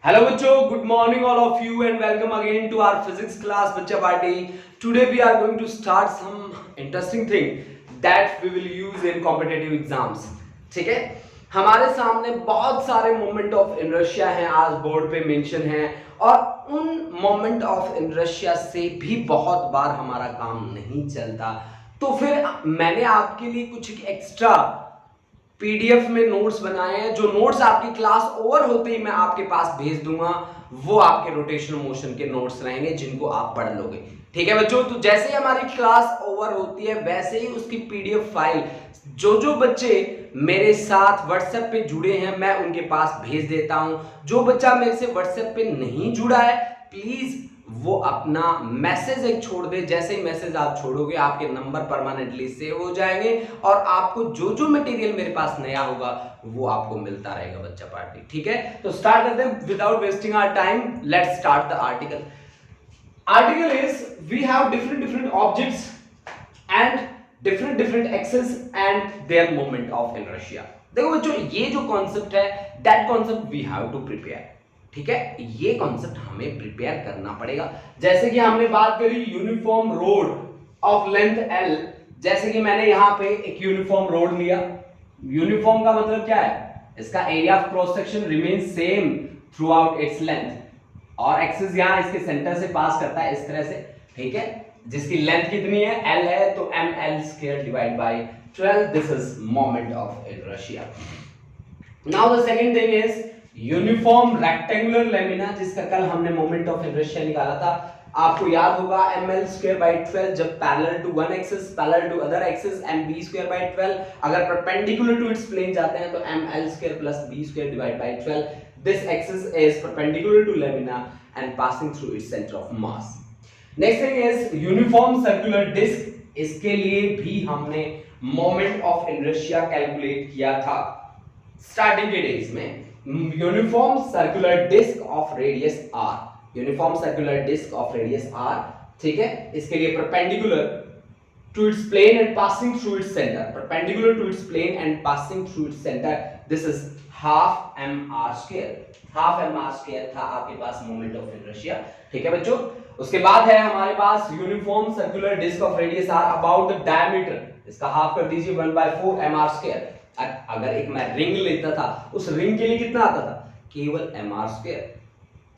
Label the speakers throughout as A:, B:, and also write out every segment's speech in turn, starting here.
A: Hello बच्चों, good morning all of you and welcome again to our physics class बच्चा party. Today we are going to start some interesting thing that we will use in competitive exams. ठीक है, हमारे सामने बहुत सारे moment of inertia हैं, आज board पे मेंशन हैं और उन मोमेंट ऑफ इनर्शिया से भी बहुत बार हमारा काम नहीं चलता। तो फिर मैंने आपके लिए कुछ एक्स्ट्रा पीडीएफ में नोट्स बनाए हैं, जो नोट्स आपकी क्लास ओवर होते ही मैं आपके पास भेज दूंगा। वो आपके रोटेशनल मोशन के नोट्स रहेंगे जिनको आप पढ़ लोगे। ठीक है बच्चों, तो जैसे ही हमारी क्लास ओवर होती है वैसे ही उसकी पीडीएफ फाइल जो बच्चे मेरे साथ व्हाट्सएप पे जुड़े हैं मैं उनके पास भेज देता हूं। जो बच्चा मेरे से व्हाट्सएप पे नहीं जुड़ा है प्लीज वो अपना मैसेज एक छोड़ दे। जैसे ही मैसेज आप छोड़ोगे आपके नंबर परमानेंटली सेव हो जाएंगे और आपको जो मटेरियल मेरे पास नया होगा वो आपको मिलता रहेगा बच्चा पार्टी। ठीक है, तो स्टार्ट करते हैं without wasting our time. Let's start the article. Article is we have different objects and different axes and their moment of inertia. देखो बच्चों, ये जो कॉन्सेप्ट है that concept we have to prepare. ठीक है, ये कॉन्सेप्ट हमें प्रिपेयर करना पड़ेगा। जैसे कि हमने बात करी uniform road of length L, जैसे कि मैंने यहां पे एक यूनिफॉर्म रोड लिया। यूनिफॉर्म का मतलब क्या है? इसका area of cross section remain same through out its length और एक्सिस यहां इसके सेंटर से पास करता है इस तरह से। ठीक है, जिसकी लेंथ कितनी है? L है, तो ml² divide by 12। This is moment of inertia. Now the second thing is uniform rectangular lamina, जिसका कल हमने मोमेंट ऑफ इनर्शिया निकाला था। आपको याद होगा ml²/12 जब parallel to one axis, parallel to other axis mb²/12, अगर परपेंडिकुलर टू इट्स प्लेन जाते हैं तो ml² + b² divide by 12। This axis is perpendicular to lamina and passing through its centre of mass. Next thing is uniform circular disc. इसके लिए भी हमने moment of inertia calculate किया था starting के डेज में। Uniform circular disc of radius r, uniform circular disc of radius r। ठीक है, इसके लिए perpendicular to its plane and passing through its centre, perpendicular to its plane and passing through its centre. This is half mr²। Half mr² था आपके पास moment of inertia. ठीक है बच्चों, उसके बाद है हमारे पास uniform circular disc of radius r about the diameter. इसका हाफ कर दीजिए 1/4 mr²। अगर एक मैं रिंग लेता था, उस रिंग के लिए कितना आता था? केवल mr²।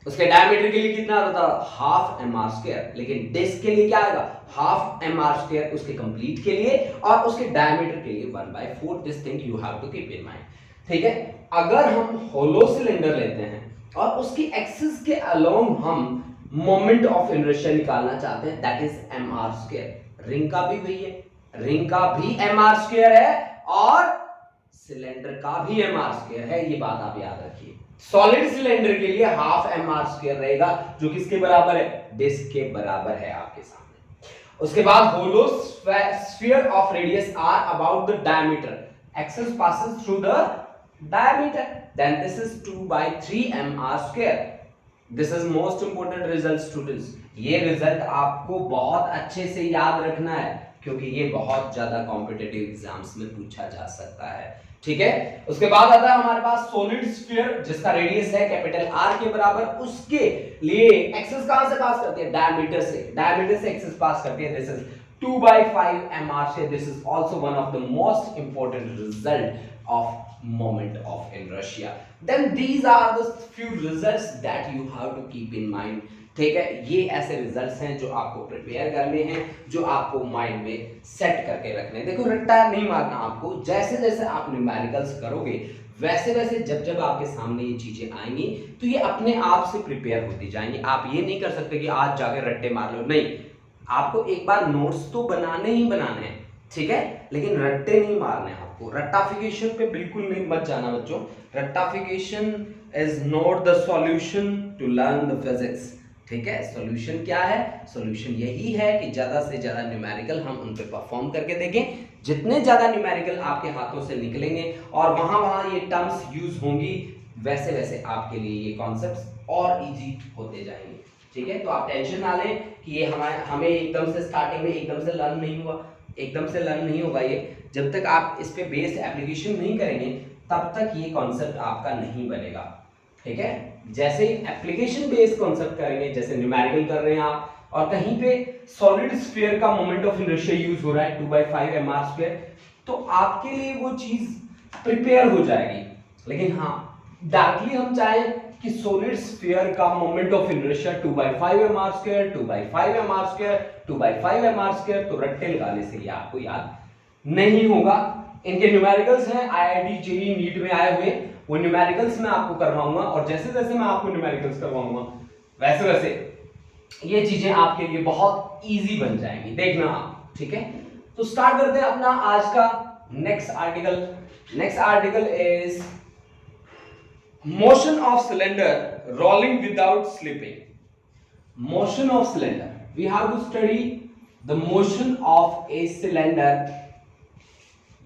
A: उसके डायमीटर के लिए कितना आता था? Half mr²। लेकिन डिस्क के लिए क्या आएगा? हाफ mr² उसके कंप्लीट के लिए और उसके डायमीटर के लिए 1/4। This thing you have to keep in mind. ठीक है, अगर हम होलो सिलेंडर लेते हैं और उसकी एक्सिस के अलोंग हम मोमेंट ऑफ इनर्शिया निकालना चाहते हैं, दैट इज mr²। रिंग का भी वही है, रिंग का भी mr² है और सिलेंडर का भी mr² है। ये बात आप याद रखिए। सॉलिड सिलेंडर के लिए हाफ mr² रहेगा, जो किसके बराबर है? डिस्क के बराबर है आपके सामने। उसके बाद hollow sphere of radius r about the diameter, axis passes through the diameter, then this is 2/3 mr²। This is most important result students. ये रिजल्ट आपको बहुत अच्छे से याद रखना है क्योंकि ये बहुत ज्यादा कॉम्पिटिटिव एग्जाम्स में पूछा जा सकता है। ठीक है, उसके बाद आता है हमारे पास सॉलिड स्फीयर जिसका रेडियस है कैपिटल R के बराबर। उसके लिए एक्सिस कहां से पास करती है? डायमीटर से। डायमीटर से एक्सिस पास करती है। This is 2/5 mr²। This is also one of the most important result of moment of inertia. Then these are the few results that you have to keep in mind. ठीक है, ये ऐसे results हैं जो आपको prepare करने हैं, जो आपको माइंड में सेट करके रखने हैं। देखो, रट्टा नहीं मारना आपको। जैसे जैसे आप न्यूमेरिकल्स करोगे वैसे वैसे जब आपके सामने ये चीजें आएंगी तो ये अपने आप से प्रिपेयर होती जाएंगी। आप ये नहीं कर सकते कि आज जाके रट्टे मार लो, नहीं। आपको एक बार नोट्स तो बनाने ही बनाने हैं, ठीक है, लेकिन रट्टे नहीं मारने हैं आपको। रट्टाफिकेशन पे बिल्कुल नहीं मत जाना बच्चों। रट्टाफिकेशन is not the solution to learn the physics. ठीक है, सॉल्यूशन क्या है? सॉल्यूशन यही है कि ज्यादा से ज्यादा न्यूमेरिकल हम उन पे परफॉर्म करके देखें। जितने ज्यादा न्यूमेरिकल आपके हाथों से निकलेंगे और वहां ये टर्म्स यूज होंगी, वैसे वैसे आपके लिए ये कॉन्सेप्ट्स और इजी होते जाएंगे। ठीक है, तो आप टेंशन ना लें कि ये हमें एकदम से स्टार्टिंग में एकदम से लर्न नहीं हुआ। एकदम से लर्न नहीं होगा ये। जब तक आप इस पे बेस्ड एप्लीकेशन नहीं करेंगे तब तक ये कॉन्सेप्ट आपका नहीं बनेगा। ठीक है। जैसे एप्लीकेशन बेस्ड कॉन्सेप्ट करेंगे, जैसे न्यूमेरिकल कर रहे हैं आप और कहीं पे सॉलिड स्फीयर का मोमेंट ऑफ इनर्शिया यूज हो रहा है 2/5 mr², तो आपके लिए वो चीज प्रिपेयर हो जाएगी। लेकिन हाँ, डायरेक्टली हम चाहें कि सॉलिड स्फीयर का moment of inertia 2/5 mr², 2/5 mr², 2/5 mr², तो रट्टे लगाने से ये आपको याद नहीं होगा। इनके न्यूमेरिकल्स हैं, आईआईटी जेईई नीट में आए हुए, वो न्यूमेरिकल्स मैं आपको करवाऊंगा और जैसे जैसे मैं आपको न्यूमेरिकल्स करवाऊंगा वैसे वैसे ये चीजें आपके लिए बहुत इजी बन जाएंगी, देखना आप। ठीक है, तो स्टार्ट करते हैं अपना आज का next article. Next article is motion of cylinder rolling without slipping. Motion of cylinder, we have to study the motion of a cylinder,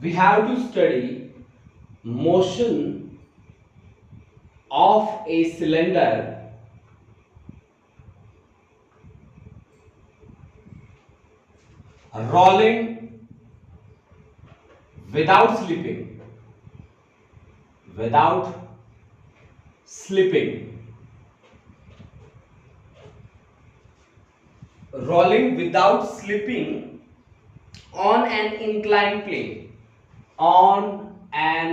A: we have to study motion of a cylinder rolling without slipping, without slipping, rolling without slipping on an inclined plane, on an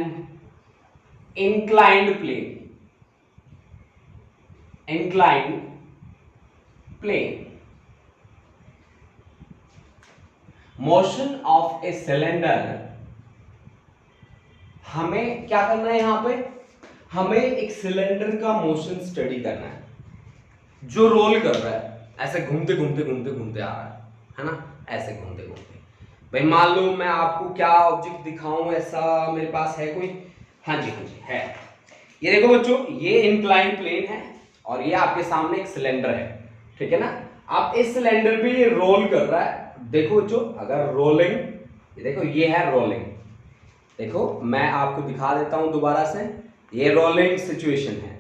A: inclined plane, inclined plane. Motion of a cylinder, हमें क्या करना है यहां पे, हमें एक cylinder का motion study करना है जो रोल कर रहा है, ऐसे घूमते घूमते घूमते घूमते आ रहा है ना, ऐसे घूमते घूमते। भाई मान लो मैं आपको क्या ऑब्जेक्ट दिखाऊं, ऐसा मेरे पास है कोई, हाँ जी है। ये देखो बच्चों, ये इंक्लाइन प्लेन है और ये आपके सामने एक सिलेंडर है, ठीक है ना। आप इस सिलेंडर पे ये रोल कर रहा है, देखो बच्चों, अगर रोलिंग, ये देखो ये है रोलिंग, देखो मैं आपको दिखा देता हूं दोबारा से, ये रोलिंग सिचुएशन है,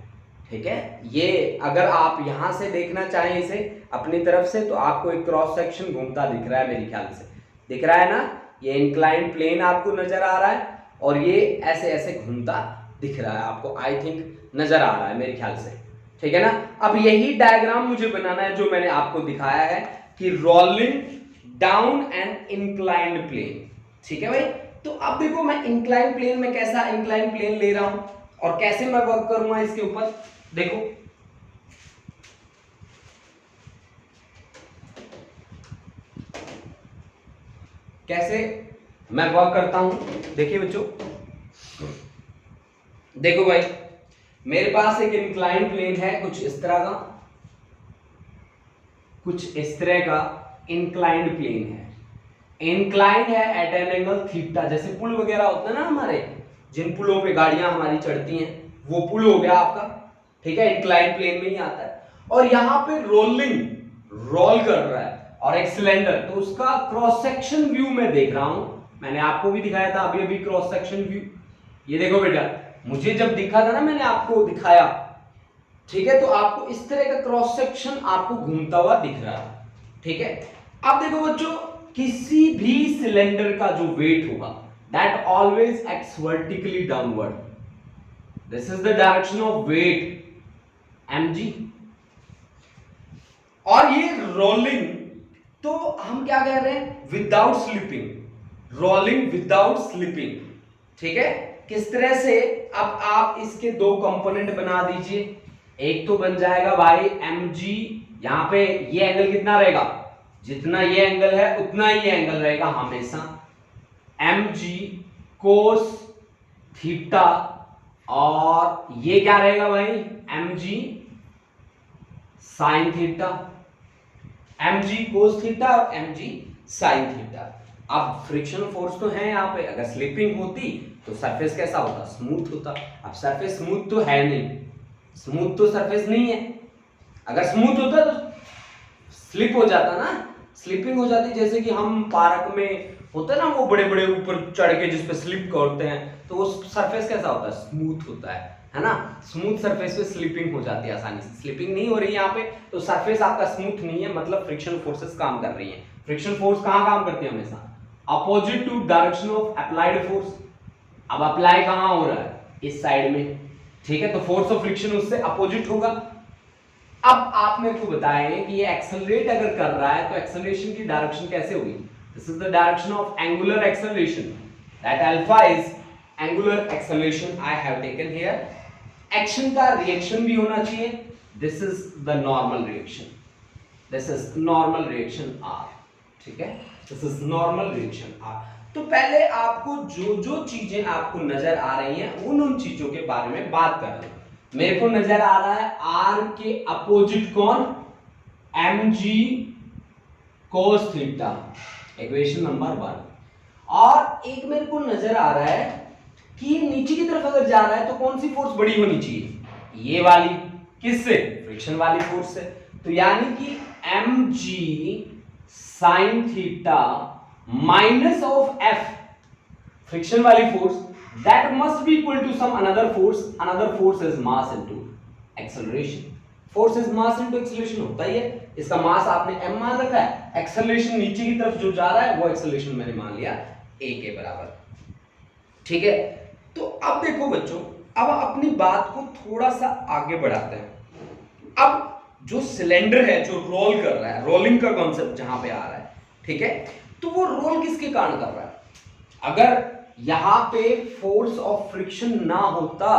A: ठीक है। ये अगर आप यहां से देखना चाहें इसे अपनी तरफ से, तो आपको एक क्रॉस सेक्शन घूमता दिख रहा है, मेरे ख्याल से दिख रहा है ना, ये इंक्लाइन प्लेन आपको नजर आ रहा है और ये ऐसे ऐसे घूमता दिख रहा है आपको, आई थिंक नजर आ रहा है मेरे ख्याल से, ठीक है ना। अब यही डायग्राम मुझे बनाना है जो मैंने आपको दिखाया है कि rolling down an inclined plane, ठीक है भाई। तो अब देखो मैं इंक्लाइन प्लेन में कैसा इंक्लाइन प्लेन ले रहा हूं और कैसे मैं वर्क करूंगा इसके ऊपर, देखो कैसे मैं वर्क करता हूं। देखिए बच्चों, देखो भाई, मेरे पास एक इंक्लाइन प्लेन है कुछ इस तरह का, कुछ इस तरह का इंक्लाइंड प्लेन है, इंक्लाइंड है एट एन एंगल थीटा। जैसे पुल वगैरह होता है ना हमारे, जिन पुलों पे गाड़ियां हमारी चढ़ती हैं, वो पुल हो गया आपका, ठीक है, इंक्लाइंड प्लेन में ही आता है। और यहां पे रोल कर रहा है और एक सिलेंडर, तो उसका क्रॉस सेक्शन व्यू मैं देख रहा हूं, मैंने आपको भी दिखाया था अभी अभी क्रॉस सेक्शन व्यू। ये देखो बेटा, मुझे जब दिखा था ना, मैंने आपको दिखाया, ठीक है, तो आपको इस तरह का क्रॉस सेक्शन आपको घूमता हुआ दिख रहा है, ठीक है। अब देखो बच्चों, किसी भी सिलेंडर का जो वेट होगा that always acts vertically downward, this is the direction of weight mg। और ये रोलिंग, तो हम क्या कह रहे हैं, without slipping, rolling without slipping, ठीक है। किस तरह से, अब आप इसके दो कंपोनेंट बना दीजिए, एक तो बन जाएगा भाई mg, यहां पे ये एंगल कितना रहेगा, जितना ये एंगल है उतना ही ये एंगल रहेगा हमेशा, mg कोस थीटा, और ये क्या रहेगा भाई, mg sine theta, mg cos theta और mg साइन थीटा। अब फ्रिक्शन फोर्स तो है यहाँ पे, अगर स्लिपिंग होती तो सरफेस कैसा होता, स्मूथ होता। अब सरफेस स्मूथ तो है नहीं, स्मूथ तो सरफेस नहीं है, अगर स्मूथ होता तो स्लिप हो जाता ना, स्लिपिंग हो जाती। जैसे कि हम पार्क में होता है ना, वो बड़े बड़े ऊपर चढ़ के जिस पे स्लिप करते हैं, तो वो सरफेस कैसा होता है, स्मूथ होता है ना। स्मूथ सरफेस पे स्लिपिंग हो जाती है आसानी से, स्लिपिंग नहीं हो रही है यहाँ पे, तो सरफेस आपका स्मूथ नहीं है, मतलब फ्रिक्शन फोर्सेस काम कर रही है। फ्रिक्शन फोर्स कहाँ काम करती है, हमेशा opposite to direction of applied force. अब अप्लाई कहाँ हो रहा है, इस साइड में, ठीक है, तो फोर्स ऑफ फ्रिक्शन उससे अपोजिट होगा। अब आप मेरे को बताएं कि ये एक्सेलरेट अगर कर रहा है तो एक्सेलरेशन की डायरेक्शन कैसे होगी? This is the direction of angular acceleration, that alpha is angular acceleration I have taken here. Action का रिएक्शन भी होना चाहिए, this is the normal reaction, this is normal reaction R, ठीक है, this is normal reaction R. तो पहले आपको जो जो चीजें आपको नजर आ रही हैं उन चीजों के बारे में बात कर रहे हैं। मेरे को नजर आ रहा है आर के अपोजिट कौन? mg cos theta, equation number 1। और एक मेरे को नजर आ रहा है कि नीचे की तरफ अगर जा रहा है तो कौन सी फोर्स बड़ी होनी चाहिए? ये वाली, किससे? फ्रिक्शन वाली फोर्स से। तो यानी कि mg sin theta minus of f, friction वाली force, that must be equal to some another force is mass into acceleration, force is mass into acceleration होता ही है। इसका मास आपने m मान रखा है, एक्सेलरेशन नीचे की तरफ जो जा रहा है वो एक्सेलरेशन मैंने मान लिया a के बराबर, ठीक है। तो अब देखो बच्चों, अब अपनी बात को थोड़ा सा आगे बढ़ाते हैं। अब जो सिलेंडर है जो रोल कर रहा है, रोलिंग का कॉन्सेप्ट जहां पे आ रहा है, ठीक है, तो वो रोल किसके कारण कर रहा है? अगर यहां पे फोर्स ऑफ फ्रिक्शन ना होता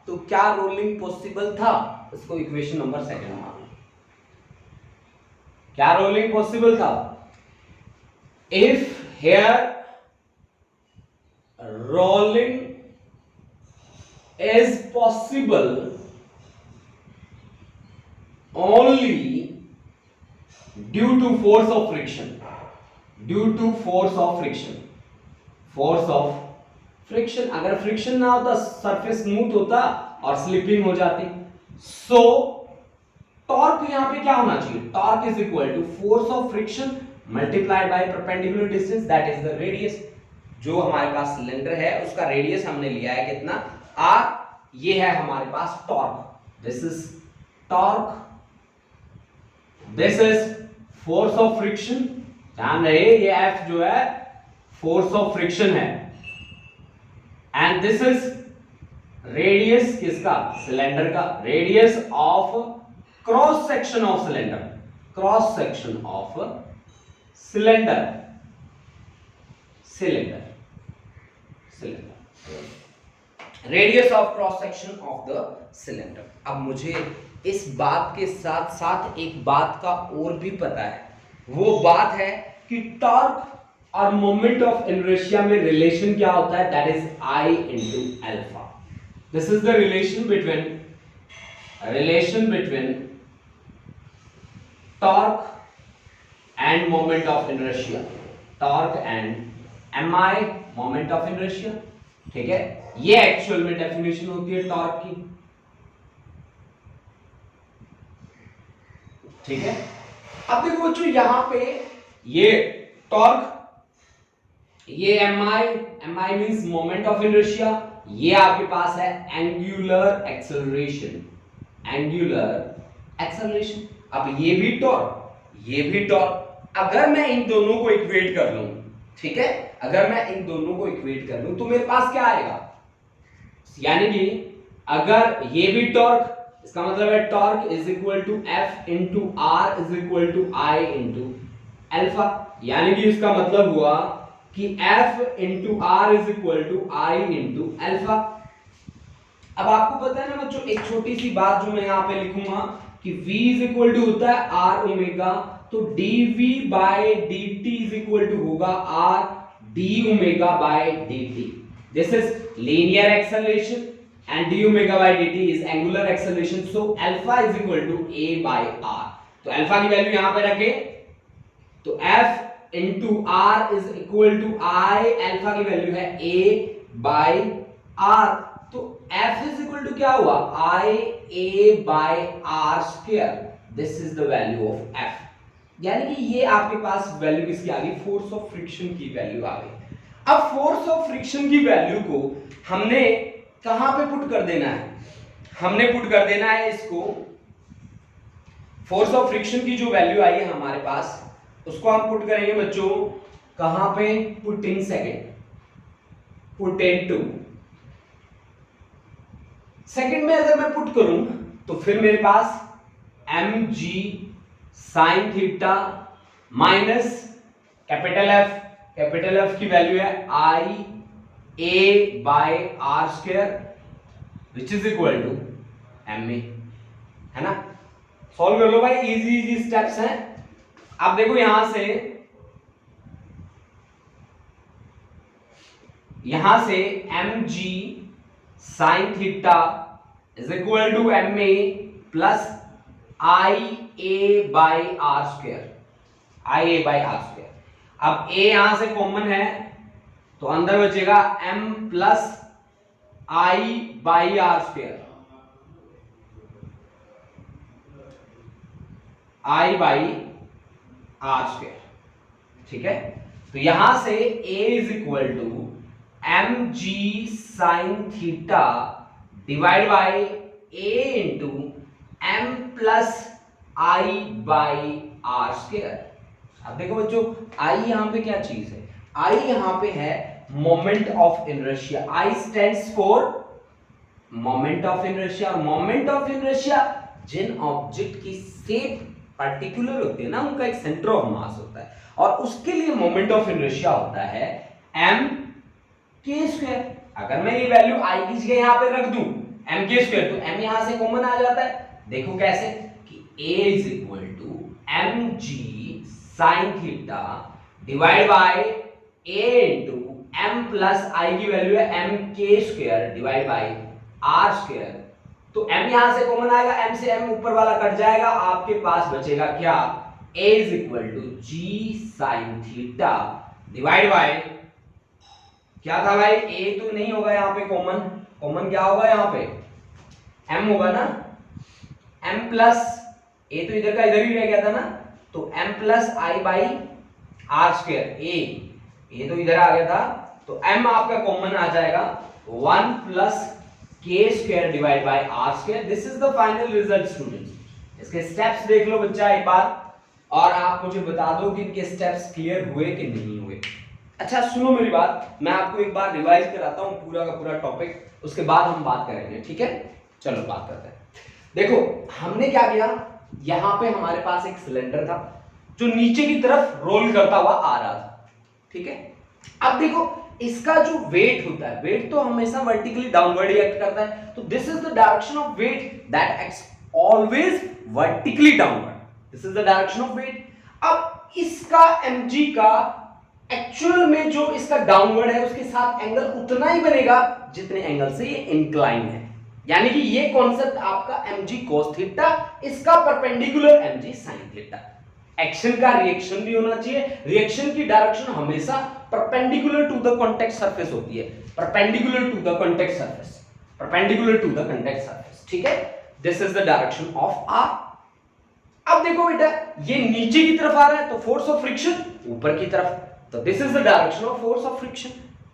A: तो क्या रोलिंग पॉसिबल था? इसको इक्वेशन नंबर 2 मान लो। क्या रोलिंग पॉसिबल था? If here rolling is possible only due to force of friction, due to force of friction, force of friction. अगर फ्रिक्शन ना होता सरफेस स्मूथ होता और स्लिपिंग हो जाती। सो टॉर्क यहां पे क्या होना चाहिए? Torque is equal to force of friction multiplied by perpendicular distance, that is the radius. जो हमारे पास सिलेंडर है उसका रेडियस हमने लिया है कितना? r। ये है हमारे पास torque, this is torque, this is force of friction. ध्यान रहे ये f जो है फोर्स ऑफ फ्रिक्शन है, एंड दिस इज रेडियस किसका? सिलेंडर का, radius of cross section of cylinder, cross section of cylinder, cylinder, cylinder, radius of cross section of the cylinder. अब मुझे इस बात के साथ साथ एक बात का और भी पता है, वो बात है कि टॉर्क और मोमेंट ऑफ इनर्शिया में रिलेशन क्या होता है? That is I into alpha. This is the relation between torque and moment of inertia, torque and mi moment of inertia, ठीक है। ये एक्चुअल में डेफिनेशन होती है टॉर्क की, ठीक है। अब देखो बच्चों यहां पे ये टॉर्क, ये mi means moment of inertia, ये आपके पास है एंगुलर एक्सेलरेशन, एंगुलर एक्सेलरेशन। अब ये भी टॉर्क, ये भी टॉर्क। अगर मैं इन दोनों को इक्वेट कर लूं, ठीक है, अगर मैं इन दोनों को इक्वेट कर लूं तो मेरे पास क्या आएगा? यानी कि अगर ये भी टॉर्क, इसका मतलब है torque is equal to F into R is equal to I into alpha. यानी कि इसका मतलब हुआ कि F into R is equal to I into alpha. अब आपको पता है ना बच्चों, एक छोटी सी बात जो मैं यहां पे लिखूंगा कि V इज इक्वल टू होता है R ओमेगा, तो dV by dt is equal to होगा R d omega by dt। This is linear acceleration and d omega by dt is angular acceleration, so alpha is equal to a by r। तो alpha की value यहां पे रखे तो f into r is equal to I, alpha की value है a by r, तो f is equal to क्या हुआ? I a by r square, this is the value of f। यानी कि ये आपके पास वैल्यू किसकी आ गई? फोर्स ऑफ फ्रिक्शन की वैल्यू आ गई। अब फोर्स ऑफ फ्रिक्शन की वैल्यू को हमने कहां पे पुट कर देना है? हमने पुट कर देना है इसको, फोर्स ऑफ फ्रिक्शन की जो वैल्यू आई है हमारे पास उसको हम पुट करेंगे बच्चों कहां पे? Put in second, put in two second में अगर मैं पुट करूं तो फिर मेरे पास mg sine theta minus capital F की वैल्यू है I A by R square which is equal to M A, है ना। सॉल्व कर लो भाई, इजी स्टेप्स हैं। अब देखो यहां से mg sine theta is equal to M A plus I A by R square, अब a यहां से कॉमन है तो अंदर बचेगा m plus I by R square, ठीक है। तो यहां से a is equal to M G sine theta divide by a into M plus I by R square. अब देखो बच्चों, आई यहां पे क्या चीज है, आई यहां पे है moment of inertia. I stands for moment of inertia, और मोमेंट ऑफ इनर्शिया जिन ऑब्जेक्ट की शेप पर्टिकुलर होती है ना, उनका एक सेंटर ऑफ मास होता है, और उसके लिए मोमेंट ऑफ इनर्शिया होता है एम के स्क्वायर। अगर मैं ये वैल्यू आई की जगह यहां पे रख दूं एम के स्क्वायर, तो एम यहां से कॉमन आ जाता है। देखो कैसे कि a is equal to M G sine theta divide by a into M plus I की वैल्यू है एम के square divide by R square. तो m यहां से कॉमन आएगा, m से m ऊपर वाला कट जाएगा, आपके पास बचेगा क्या, a is equal to G sine theta divide by क्या था भाई, a तो नहीं होगा यहाँ पे कॉमन क्या होगा यहाँ पे, m होगा ना, m प्लस a तो इधर का इधर ही रह गया था ना, तो m plus I by R square, a तो इधर आ गया था, तो m आपका कॉमन आ जाएगा 1 plus K square divide by R square. This is the final result students. इसके स्टेप्स देख लो बच्चा एक बार, और आप मुझे बता दो कि इनके स्टेप्स क्लियर हुए कि नहीं हुए। अच्छा सुनो मेरी बात, मैं आपको एक बार रिवाइज कराता हूं पूरा का पूरा टॉपिक, उसके बाद हम बात करेंगे, ठीक है। चलो बात करते हैं। देखो हमने क्या किया, यहां पे हमारे पास एक सिलेंडर था जो नीचे की तरफ रोल करता हुआ आ रहा था, ठीक है। अब देखो इसका जो वेट होता है, वेट तो हमेशा वर्टिकली डाउनवर्ड ही एक्ट करता है, तो this is the direction of weight that acts always vertically downward, this is the direction of weight. अब इसका mg का एक्चुअल में जो इसका डाउनवर्ड है उसके साथ एंगल उतना ही बनेगा जितने एंगल से ये इंक्लाइन है, यानी कि ये कॉन्सेप्ट आपका mg cos थीटा, इसका perpendicular mg sin theta. Action का रिएक्शन भी होना चाहिए, रिएक्शन की डायरेक्शन हमेशा perpendicular to the contact surface होती है, perpendicular to the contact surface, ठीक है। This is the direction of R. अब देखो बेटा ये नीचे की तरफ आ रहा है तो फोर्स ऑफ फ्रिक्शन ऊपर की तरफ, तो this is the direction of force of friction,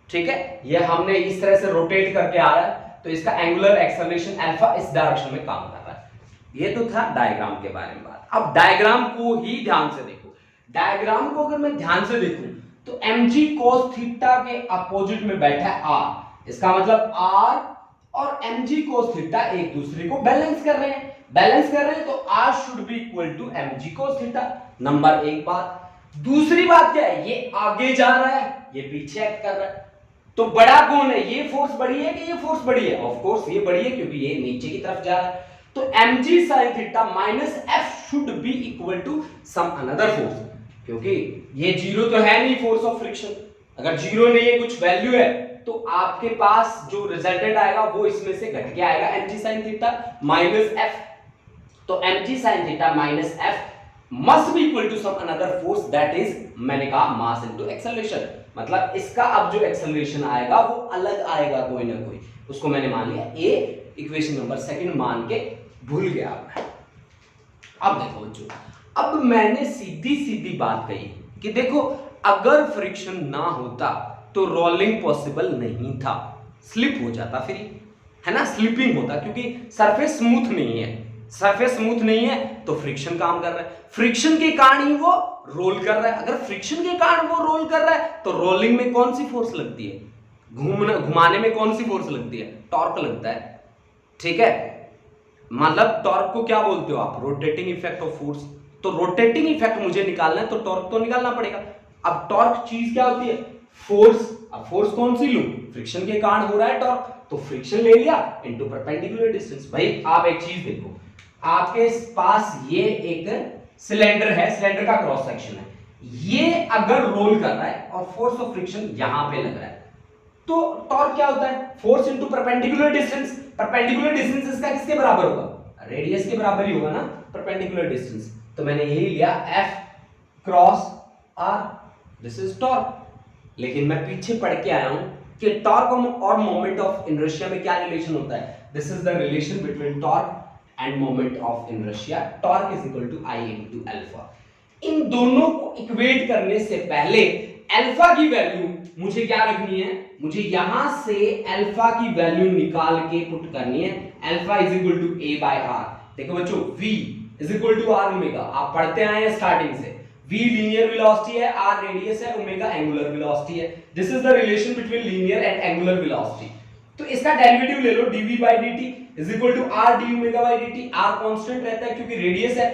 A: ठीक है। ये हमने इस तरह से रोटेट करके आ रहा है, तो इसका एंगुलर एक्सेलरेशन अल्फा इस डायरेक्शन में काम कर रहा है। ये तो था डायग्राम के बारे में बात। अब डायग्राम को ही ध्यान से देखो, डायग्राम को अगर मैं ध्यान से देखूं तो mg cos थीटा के अपोजिट में बैठा है r, इसका मतलब r और mg cos थीटा एक दूसरे को बैलेंस कर रहे हैं, तो r should be equal to mg cos theta. Number एक बात। दूसरी बात क्या है, ये आगे जा रहा है, ये पीछे एक्ट कर रहा है, तो बड़ा कौन है, ये फोर्स बड़ी है कि ये फोर्स बड़ी है, ऑफ कोर्स ये बड़ी है क्योंकि ये नीचे की तरफ जा रहा है, तो mg sin theta minus f should be equal to some another force, क्योंकि ये जीरो तो है नहीं फोर्स ऑफ फ्रिक्शन, अगर जीरो नहीं है कुछ वैल्यू है तो आपके पास जो रिजल्टेंट आएगा वो इसमें से घट के आएगा mg sin theta minus f, तो mg sin theta minus f must be equal to some another force that is, मैंने कहा मास इनटू एक्सेलरेशन, मतलब इसका अब जो एक्सेलरेशन आएगा वो अलग आएगा कोई ना कोई, उसको मैंने मान लिया a, इक्वेशन नंबर सेकंड मान के भूल गया मैं। अब देखो बच्चों, अब मैंने सीधी सीधी बात कही कि देखो अगर फ्रिक्शन ना होता तो रोलिंग पॉसिबल नहीं था, स्लिप हो जाता फिर, है ना, स्लिपिंग होता, क्योंकि सरफेस स्मूथ नहीं है तो फ्रिक्शन काम कर रहा है, फ्रिक्शन के कारण ही वो रोल कर रहा है। अगर फ्रिक्शन के कारण वो रोल कर रहा है तो रोलिंग में कौन सी फोर्स लगती है, घुमाने में कौन सी फोर्स लगती है, टॉर्क लगता है, ठीक है, मतलब टॉर्क को क्या बोलते हो आप, रोटेटिंग इफेक्ट ऑफ फोर्स। तो रोटेटिंग इफेक्ट मुझे निकालना है तो टॉर्क तो निकालना पड़ेगा। अब टॉर्क चीज क्या होती है, फोर्स। अब फोर्स कौन सी लूं, फ्रिक्शन के कारण हो रहा है टॉर्क, तो फ्रिक्शन ले लिया इनटू परपेंडिकुलर डिस्टेंस। भाई आप एक चीज देखो, आपके पास ये एक सिलेंडर है, सिलेंडर का क्रॉस सेक्शन है, ये अगर रोल कर रहा है और फोर्स ऑफ फ्रिक्शन यहां पे लग रहा है, तो टॉर्क क्या होता है, force into perpendicular distance. Perpendicular distance इसका किसके बराबर होगा, रेडियस के बराबर ही होगा ना परपेंडिकुलर डिस्टेंस। तो मैंने यही लिया F cross R, this is torque. लेकिन मैं पीछे पढ़ के आया हूं कि टॉर्क और मोमेंट ऑफ इनर्शिया में क्या रिलेशन होता है, this is the relation between torque and moment of inertia. Torque is equal to I into alpha. इन दोनों को इक्वेट करने से पहले अल्फा की वैल्यू मुझे क्या रखनी है, मुझे यहां से अल्फा की वैल्यू निकाल के पुट करनी है। Alpha is equal to a by r। देखो बच्चों, v is equal to r omega, आप पढ़ते आए हैं स्टार्टिंग से। v लीनियर वेलोसिटी है, r रेडियस है, ओमेगा एंगुलर वेलोसिटी है। This is the relation between linear and angular velocity. तो इसका डेरिवेटिव ले लो, dv by dt is equal to r d omega by dt। r constant रहता है क्योंकि रेडियस है।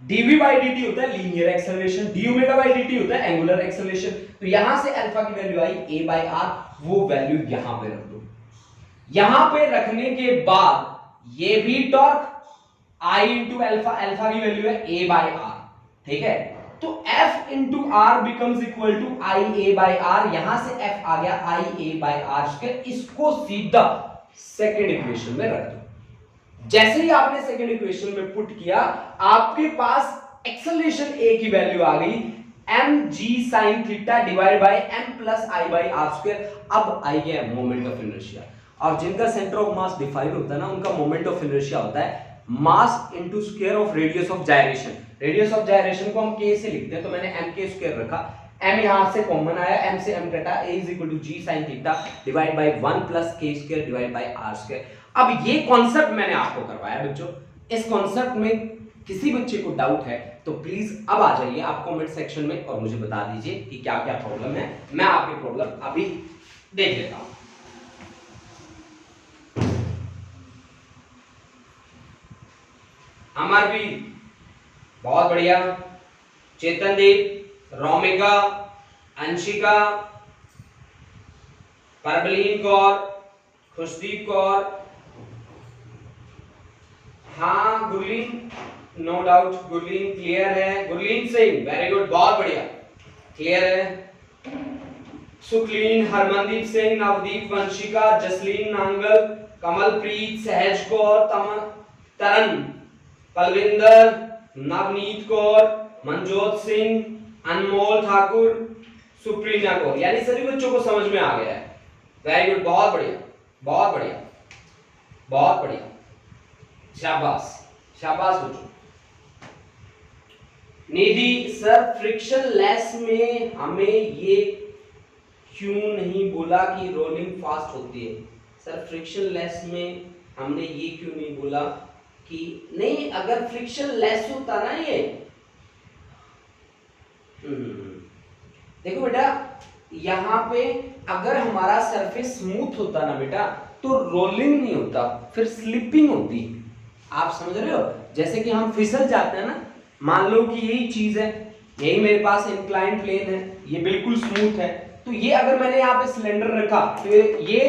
A: dv बाय dt होता है linear acceleration, d omega by dt होता है एंगुलर एक्सेलरेशन। तो यहां से अल्फा की वैल्यू आई a बाय r, वो वैल्यू यहां पे रख दो। यहां पे रखने के बाद ये भी torque I into alpha, alpha की वैल्यू है a बाय r, ठीक है। तो F into r becomes equal to I a by r। यहां से F आ गया I a by r square. इसको सीधा सेकंड इक्वेशन में रख दो। जैसे ही आपने सेकंड इक्वेशन में पुट किया, आपके पास एक्सेलरेशन a की वैल्यू आ गई mg sin theta divide by m plus i by r square. अब आई गया मोमेंट ऑफ इनर्शिया, और जिनका सेंटर ऑफ मास डिफाइन होता है ना, उनका मोमेंट ऑफ इनर्शिया होता है mass into square of radius of gyration. Radius of gyration को हम k से लिखते हैं, तो मैंने m k स्क्वायर रखा। m यहां से कॉमन आया, m से m कटा, a is equal to g sin theta divide by 1 plus k square divide by r square. अब ये कॉन्सेप्ट मैंने आपको करवाया बच्चों। इस कॉन्सेप्ट में किसी बच्चे को डाउट है तो प्लीज अब आ जाइए आप कमेंट सेक्शन में और मुझे बता दीजिए कि क्या क्या प्रॉब्लम है। मैं आपकी प्रॉब्लम अभी देख लेता हूं। अमरवीर बहुत बढ़िया, चेतनदीप, रोमिका, अंशिका, परबलीन कौर, खुशदीप कौर, हाँ Gurleen, no doubt Gurleen clear है। गुरलीन सिंह वेरी गुड, बहुत बढ़िया, क्लियर है। सुखलीन, हरमनदीप सिंह, नवदीप, वंशिका, जसलीन नांगल, कमलप्रीत, सहज कौर, तरन, पलविंदर, नवनीत कौर, मनजोत सिंह, अनमोल ठाकुर, सुप्रीना कौर, यानी सभी बच्चों को समझ में आ गया है। वेरी गुड, बहुत बढ़िया, बहुत बढ़िया, बहुत बढ़िया, शाबाश शाबाश बच्चों। निधि सर, फ्रिक्शन लेस में हमें ये क्यों नहीं बोला कि रोलिंग फास्ट होती है। सर फ्रिक्शन लेस में हमने ये क्यों नहीं बोला कि नहीं, अगर फ्रिक्शन लेस होता ना ये, देखो बेटा यहां पे अगर हमारा सरफेस स्मूथ होता ना बेटा, तो रोलिंग नहीं होता, फिर स्लिपिंग होती। आप समझ रहे हो, जैसे कि हम फिसल जाते हैं ना, मान लो कि यही चीज है, यही मेरे पास इंक्लाइंड प्लेन है, ये बिल्कुल स्मूथ है, तो ये अगर मैंने यहाँ पे सिलेंडर रखा तो ये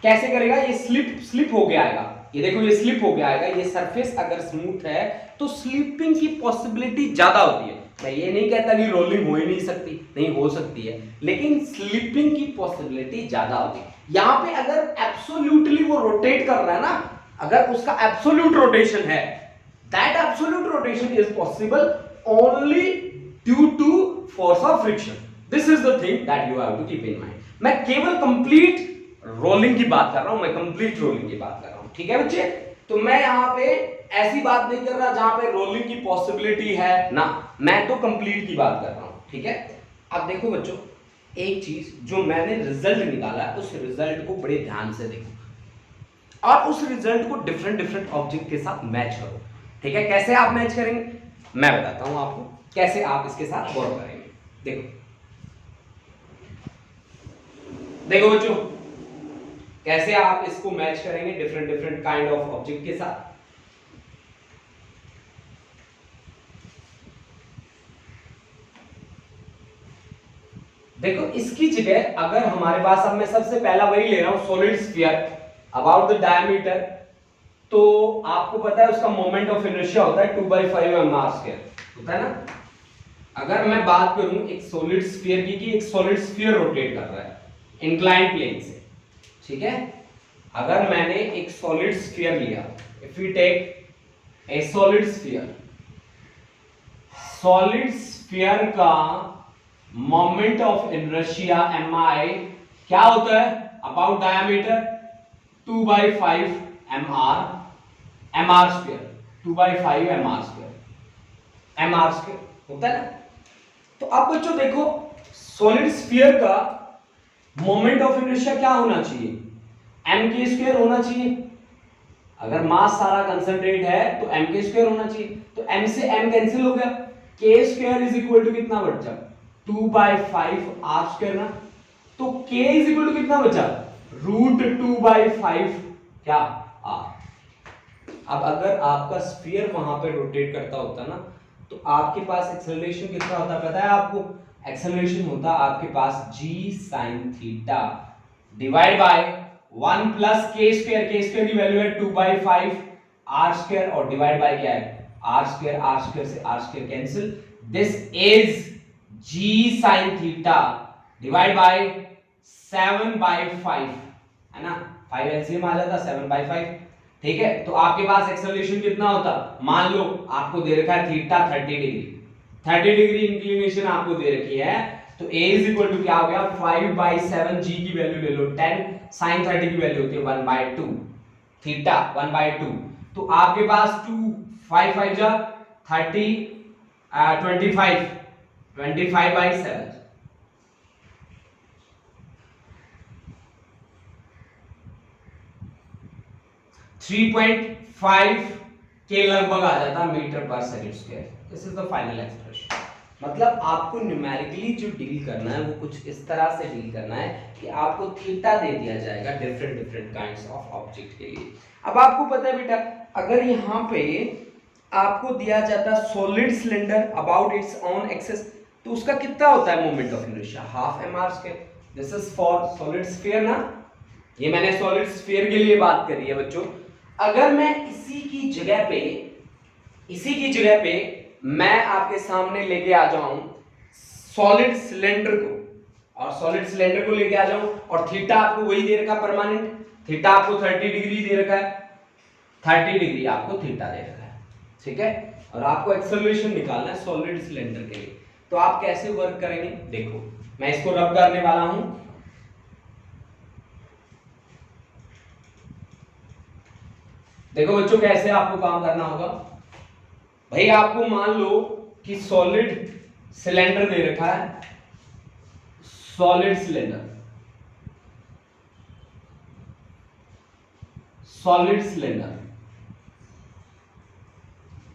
A: कैसे करेगा, ये स्लिप हो गया आएगा। ये देखो ये स्लिप हो गया आएगा। ये सरफेस अगर स्मूथ है तो स्लिपिंग की पॉसिबिलिटी ज्यादा होती है। मैं ये नहीं कहता कि रोलिंग हो ही नहीं सकती, नहीं हो सकती है, लेकिन स्लिपिंग की पॉसिबिलिटी ज्यादा होती है। यहाँ पे अगर एब्सोल्युटली वो रोटेट कर रहा है ना, अगर उसका एब्सोल्यूट रोटेशन है, that absolute rotation is possible only due to force of friction. This is the thing that you have to keep in mind. मैं केवल कंप्लीट रोलिंग की बात कर रहा हूं, मैं कंप्लीट रोलिंग की बात कर रहा हूं, ठीक है बच्चे। तो मैं यहां पे ऐसी बात नहीं कर रहा जहां पे रोलिंग की पॉसिबिलिटी है ना, मैं तो कंप्लीट की बात कर रहा हूं, ठीक है। अब देखो बच्चों, एक चीज जो मैंने रिजल्ट निकाला है, उस रिजल्ट को बड़े ध्यान से देखो और उस रिजल्ट को डिफरेंट ऑब्जेक्ट के साथ मैच करो, ठीक है। कैसे आप मैच करेंगे मैं बताता हूं आपको, कैसे आप इसके साथ वर्क करेंगे। देखो बच्चों, कैसे आप इसको मैच करेंगे different different kind of object के साथ। देखो इसकी जगह अगर हमारे पास, अब मैं सबसे पहला वही ले रहा हूं, solid sphere about the diameter, तो आपको पता है उसका मोमेंट ऑफ इनर्शिया होता है 2/5 mr², होता है ना। अगर मैं बात करूं एक सॉलिड स्फीयर की, कि एक सॉलिड स्फीयर रोटेट कर रहा है इंक्लाइंड प्लेन से, ठीक है। अगर मैंने एक सॉलिड स्फीयर लिया, if we take a solid sphere, solid sphere का मोमेंट ऑफ इनर्शिया mi क्या होता है, अबाउट डायमीटर 2/5 mr², 2/5 mr² होता है ना। तो अब बच्चों देखो सॉलिड स्फीयर का मोमेंट ऑफ इनर्शिया क्या होना चाहिए, mk² होना चाहिए। अगर मास सारा कंसंट्रेट है तो mk² होना चाहिए, तो m से m कैंसिल हो गया, k² इज इक्वल टू कितना बचा, 2/5 r² ना। तो k इज इक्वल टू कितना बचा, √2/5 क्या r। अब अगर आपका स्फीयर वहां पे रोटेट करता होता ना, तो आपके पास एक्सेलरेशन कितना होता पता है आपको, एक्सेलरेशन होता आपके पास g sin theta divide by 1 plus k², k² की वैल्यू है 2/5 r² और डिवाइड बाय क्या है r² से r² cancel, this is g sin theta divide bye 7/5, है ना, 5 एलसीएम आ जाता 7/5, ठीक है। तो आपके पास एक्सेलरेशन कितना होता, मान लो आपको दे रखा है थीटा 30 डिग्री इंक्लिनेशन आपको दे रखी है, तो a इज इक्वल टू क्या हो गया 5/7, g की वैल्यू ले लो 10, sin 30 की वैल्यू होती है 1/2, थीटा 1/2, तो आपके पास 2 5 5 जा 30 25/7, 3.5 के लगभग आ जाता मीटर पर second square. This is the final expression. मतलब आपको न्यूमेरिकली जो डील करना है वो कुछ इस तरह से डील करना है कि आपको थीटा दे दिया जाएगा different different kinds of object के लिए। अब आपको पता है बेटा, अगर यहाँ पे आपको दिया जाता solid cylinder about it's on axis, तो उसका कितना होता है moment of inertia, half mr²। This is for solid sphere ना, ये मैंने सॉलिड स्फीयर के लिए बात करी है बच्चों। अगर मैं इसी की जगह पे मैं आपके सामने लेके आ जाऊं सॉलिड सिलेंडर को, और सॉलिड सिलेंडर को लेके आ जाऊं और थीटा आपको वही दे रखा परमानेंट, थीटा आपको 30 डिग्री दे रखा है, 30 डिग्री आपको थीटा दे रखा है, ठीक है। और आपको एक्सेलरेशन निकालना है सॉलिड सिलेंडर के लिए, तो आप कैसे वर्क करेंगे, देखो मैं इसको रब करने वाला हूं। देखो बच्चों कैसे आपको काम करना होगा, भाई आपको मान लो कि सॉलिड सिलेंडर दे रखा है, सॉलिड सिलेंडर,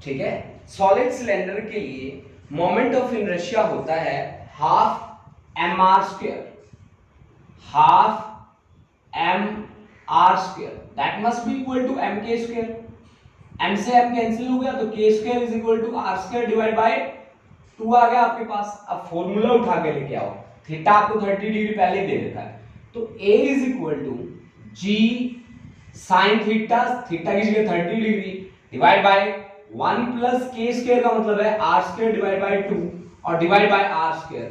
A: ठीक है। सॉलिड सिलेंडर के लिए मोमेंट ऑफ इनर्शिया होता है half mr², that must be equal to mk²। m से m कैंसिल हो गया तो k² is equal to r² divide by 2 आ गया आपके पास। अब फॉर्मूला उठा के लेके आओ, थीटा आपको 30 डिग्री पहले दे रखा है, तो a is equal to g sin theta, theta की जगह 30 degree divide by 1 plus k² का मतलब है r² डिवाइड बाय 2 और डिवाइड बाय r²,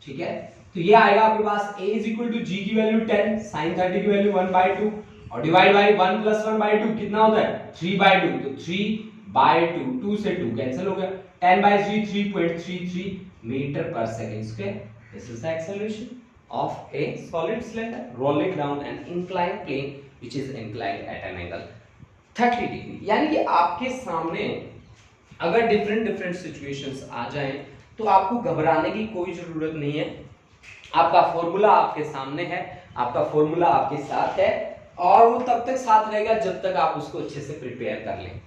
A: ठीक है। तो ये आएगा आपके पास a is equal to g की वैल्यू 10, sin 30 की वैल्यू 1/2 और डिवाइड बाय 1 प्लस 1/2 कितना होता है 3/2, तो 3/2, 2 से 2 कैंसिल हो गया, 10/3 3.33 मीटर पर second square. This is the acceleration of a solid cylinder rolling down an inclined plane which is inclined at an angle 30 degree. यानी कि आपके सामने अगर डिफरेंट सिचुएशंस आ जाएं तो आपको घबराने की कोई जरूरत नहीं है। आपका फॉर्मूला आपके सामने है, आपका फॉर्मूला आपके साथ है और वो तब तक साथ रहेगा जब तक आप उसको अच्छे से प्रिपेयर कर लें,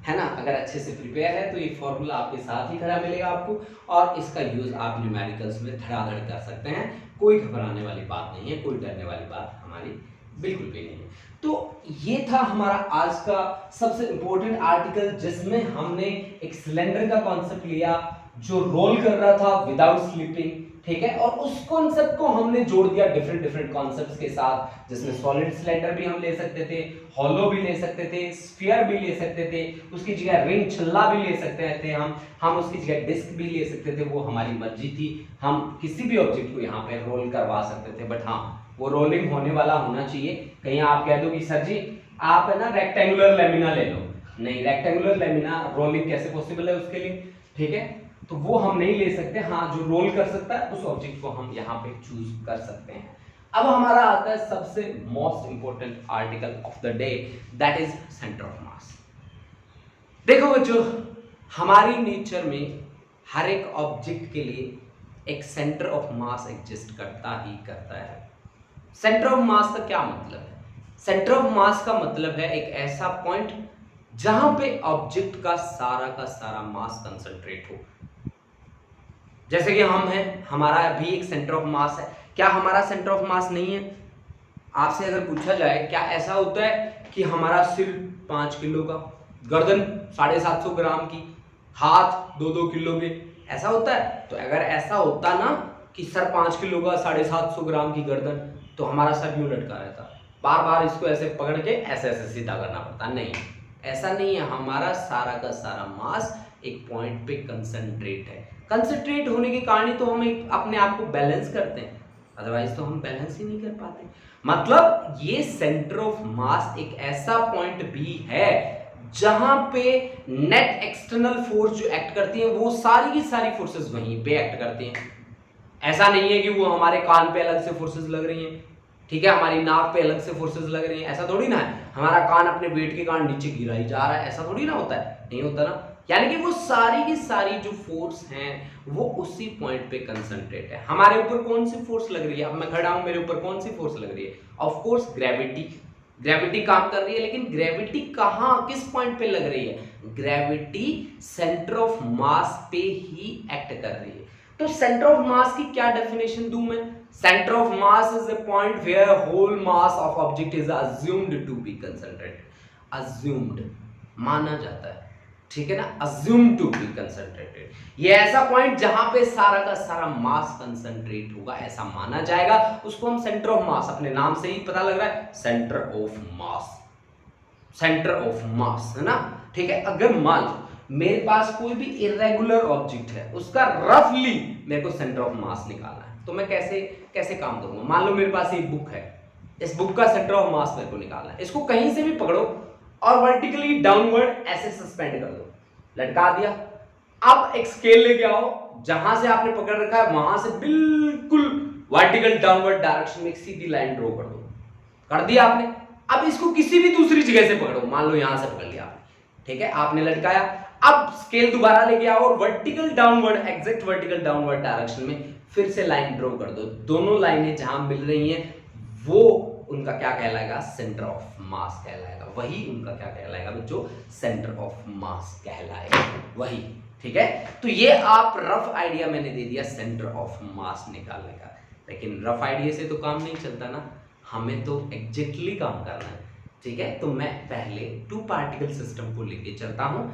A: है ना। अगर अच्छे से प्रिपेयर है तो ये फॉर्मूला आपके साथ ही खड़ा मिलेगा आपको और इसका यूज आप न्यूमेरिकल्स में धड़ाधड़ कर सकते हैं। कोई घबराने वाली बात नहीं है, कोई डरने वाली बात हमारी बिल्कुल भी नहीं है। तो ये था हमारा आज का सबसे इंपॉर्टेंट आर्टिकल, जिसमें हमने एक सिलेंडर का कॉन्सेप्ट लिया जो रोल कर रहा था विदाउट स्लिपिंग, ठीक है, और उस कॉन्सेप्ट को हमने जोड़ दिया डिफरेंट डिफरेंट कॉन्सेप्ट्स के साथ, जिसमें सॉलिड सिलेंडर भी हम ले सकते थे, हॉलो भी ले सकते थे, स्फीयर भी ले सकते थे, उसकी जगह रिंग छल्ला भी ले सकते थे, हम उसकी जगह डिस्क भी ले सकते थे, वो हमारी मर्जी थी। हम किसी भी ऑब्जेक्ट को यहाँ पे रोल करवा सकते थे, बट हाँ वो रोलिंग होने वाला होना चाहिए। कहीं आप कह दो कि सर जी आप है ना रेक्टेंगुलर लेमिना ले लो, नहीं, रेक्टेंगुलर लेमिना रोलिंग कैसे पॉसिबल है उसके लिए, ठीक है, तो वो हम नहीं ले सकते। हाँ जो रोल कर सकता है उस ऑब्जेक्ट को हम यहाँ पे चूज कर सकते हैं। अब हमारा आता है सबसे most important article of the day, that is centre of मास। देखो बच्चों, हमारी नेचर में हर एक ऑब्जेक्ट के लिए एक सेंटर ऑफ मास एग्जिस्ट करता ही करता है। सेंटर ऑफ मास का क्या मतलब है? सेंटर ऑफ मास का मतलब है एक ऐसा पॉइंट जहां पे ऑब्जेक्ट का सारा मास कंसंट्रेट हो। जैसे कि हम हैं, हमारा भी एक सेंटर ऑफ मास है। क्या हमारा सेंटर ऑफ मास नहीं है? आपसे अगर पूछा जाए क्या ऐसा होता है कि हमारा सिर 5 किलो का, गर्दन 750 ग्राम की, हाथ 2-2 किलो के, ऐसा होता है? तो अगर ऐसा होता ना कि सर 5 किलो का, 750 ग्राम की गर्दन, तो हमारा सर क्यों लटका रहता? बार बार इसको ऐसे पकड़ के ऐसे ऐसे सीधा करना पड़ता। नहीं, ऐसा नहीं है। हमारा सारा का सारा मास एक पॉइंट पे कंसंट्रेट है। कंसंट्रेट होने के कारण ही तो हम एक अपने आप को बैलेंस करते हैं, अदरवाइज तो हम बैलेंस ही नहीं कर पाते। मतलब ये सेंटर ऑफ मास एक ऐसा पॉइंट भी है जहां पे नेट एक्सटर्नल फोर्स जो एक्ट करती है वो सारी की सारी फोर्सेस वहीं पे एक्ट करती हैं। ऐसा नहीं है कि वो हमारे कान पे अलग से फोर्सेस लग रही हैं, ठीक है, हमारी नाक पे अलग से फोर्सेस लग रही हैं, ऐसा थोड़ी ना है। हमारा कान अपने वेट के कारण नीचे गिरा ही जा रहा है, ऐसा थोड़ी ना होता है, नहीं होता ना। यानी कि वो सारी की सारी जो फोर्स हैं वो उसी पॉइंट पे कंसंट्रेट है। हमारे ऊपर कौन सी फोर्स लग रही है? अब मैं खड़ा हूं, मेरे ऊपर कौन सी फोर्स लग रही है? Of course gravity. ग्रेविटी काम कर रही है, लेकिन ग्रेविटी कहां, किस पॉइंट पे लग रही है? ग्रेविटी सेंटर ऑफ मास पे ही एक्ट कर रही है। तो सेंटर ऑफ मास की क्या डेफिनेशन दूं मैं? Centre of mass is the point where whole mass of object is assumed to be concentrated. Assumed, माना जाता है, ठीक है ना, अज्यूम टू बी कंसंट्रेटेड। ये ऐसा पॉइंट जहां पे सारा का सारा मास कंसंट्रेट होगा, ऐसा माना जाएगा, उसको हम सेंटर ऑफ मास, अपने नाम से ही पता लग रहा है, centre of mass, centre of मास, है ना, ठीक है। अगर मान लो मेरे पास कोई भी इरेगुलर ऑब्जेक्ट है, उसका रफली मेरे को सेंटर ऑफ मास निकालना है, तो मैं कैसे कैसे काम करूंगा? मान लो मेरे पास एक बुक है, इस बुक का सेंटर ऑफ मास मेरे को निकालना है। इसको कहीं से भी पकड़ो और वर्टिकली डाउनवर्ड ऐसे सस्पेंड कर दो, लटका दिया। अब एक स्केल लेके आओ, जहां से आपने पकड़ रखा है वहां से बिल्कुल वर्टिकल डाउनवर्ड डायरेक्शन में एक सीधी लाइन ड्रॉ कर दो, कर दिया आपने। अब इसको किसी भी दूसरी जगह से पकड़ो, मान लो यहां से पकड़ लिया आपने, ठीक है, आपने लटकाया। अब स्केल दोबारा लेके आओ और vertical downward, exact vertical downward direction में फिर से लाइन ड्रॉ कर दो। दोनों लाइनें जहां मिल रही हैं वो उनका क्या कहलाएगा? सेंटर ऑफ मास कहलाएगा। वही उनका क्या कहलाएगा बच्चों? सेंटर ऑफ मास कहलाएगा वही, ठीक है। तो ये आप रफ आइडिया मैंने दे दिया सेंटर ऑफ मास निकालने का, लेकिन रफ आइडिया से तो काम नहीं चलता ना, हमें तो एग्जैक्टली काम करना है, ठीक है। तो मैं पहले टू पार्टिकल सिस्टम को लेके चलता हूं।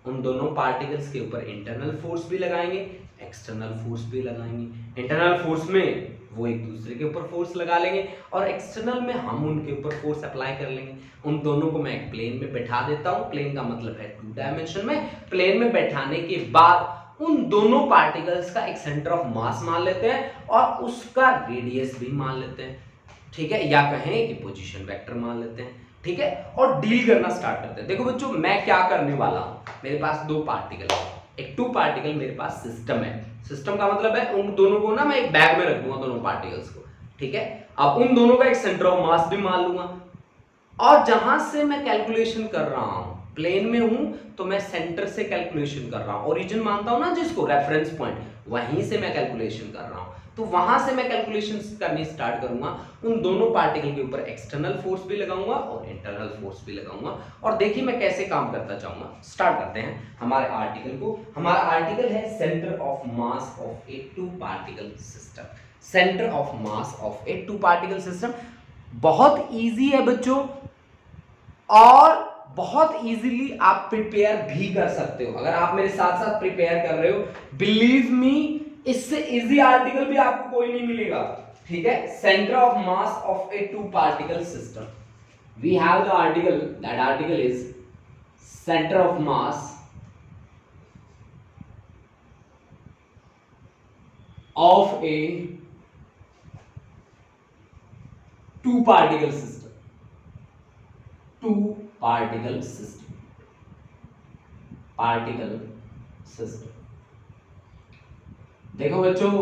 A: उन दोनों पार्टिकल्स के ऊपर इंटरनल फोर्स भी लगाएंगे, एक्सटर्नल फोर्स भी लगाएंगे। इंटरनल फोर्स में वो एक दूसरे के ऊपर फोर्स लगा लेंगे और एक्सटर्नल में हम उनके ऊपर फोर्स अप्लाई कर लेंगे। उन दोनों को मैं एक प्लेन में बैठा देता हूं। प्लेन का मतलब है 2 डायमेंशन में। प्लेन में बैठाने के बाद उन दोनों पार्टिकल्स का एक सेंटर ऑफ मास मान लेते हैं और उसका रेडियस भी मान लेते हैं, ठीक है, या कहें कि पोजीशन वेक्टर मान लेते हैं, ठीक है, और डील करना स्टार्ट करते हैं। देखो बच्चों, मैं क्या करने वाला हूं, मेरे पास 2 पार्टिकल है, एक 2 पार्टिकल मेरे पास सिस्टम है। सिस्टम का मतलब है उन दोनों को ना मैं एक बैग में रख दूंगा, दोनों पार्टिकल्स को, ठीक है। अब उन दोनों का एक सेंटर ऑफ मास भी मान लूंगा और जहां से मैं कैलकुलेशन कर रहा हूं, प्लेन में हूं तो मैं सेंटर से कैलकुलेशन कर रहा हूं, ओरिजिन मानता हूं ना जिसको, रेफरेंस पॉइंट, वहीं से मैं कैलकुलेशन कर रहा हूं। तो वहां से मैं कैलकुलेशन करनी स्टार्ट करूंगा। उन दोनों पार्टिकल के ऊपर एक्सटर्नल फोर्स भी लगाऊंगा और इंटरनल फोर्स भी लगाऊंगा और देखिए मैं कैसे काम करता चाहूंगा। स्टार्ट करते हैं हमारे आर्टिकल को। हमारा आर्टिकल है centre of mass of A 2 particle system. Centre of mass of A 2 particle system. बहुत इजी है बच्चों, और बहुत इजीली आप प्रिपेयर भी कर सकते हो। अगर आप मेरे साथ साथ प्रिपेयर कर रहे हो, बिलीव मी, इससे इजी आर्टिकल भी आपको कोई नहीं मिलेगा। ठीक है, centre of mass of a two particle system, we have the article, that article is centre of mass of a two particle system, particle system। देखो बच्चों,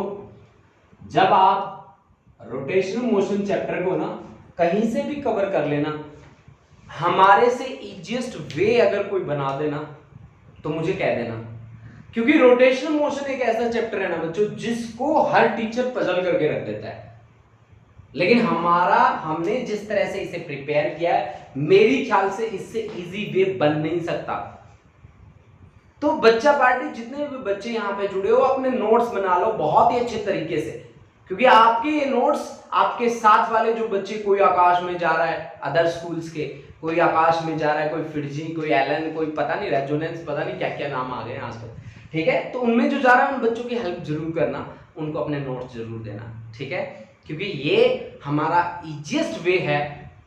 A: जब आप रोटेशनल मोशन चैप्टर को ना कहीं से भी कवर कर लेना, हमारे से इजीएस्ट वे अगर कोई बना देना तो मुझे कह देना, क्योंकि रोटेशनल मोशन एक ऐसा चैप्टर है ना बच्चों जिसको हर टीचर पजल करके रख देता है, लेकिन हमने जिस तरह से इसे प्रिपेयर किया है, मेरी ख्याल से इससे इजी वे बन नहीं सकता। तो बच्चा पार्टी जितने भी बच्चे यहाँ पे जुड़े हो, अपने नोट्स बना लो बहुत ही अच्छे तरीके से, क्योंकि आपके ये नोट्स आपके साथ वाले जो बच्चे, कोई आकाश में जा रहा है अदर स्कूल्स के, कोई आकाश में जा रहा है, कोई फिरजी, कोई एलन, कोई पता नहीं रेजोनेंस, पता नहीं क्या क्या नाम आ गए आजकल। ठीक है, तो उनमें जो जा रहा है उन बच्चों की हेल्प जरूर करना, उनको अपने नोट्स जरूर देना। ठीक है, क्योंकि ये हमारा इजीएस्ट वे है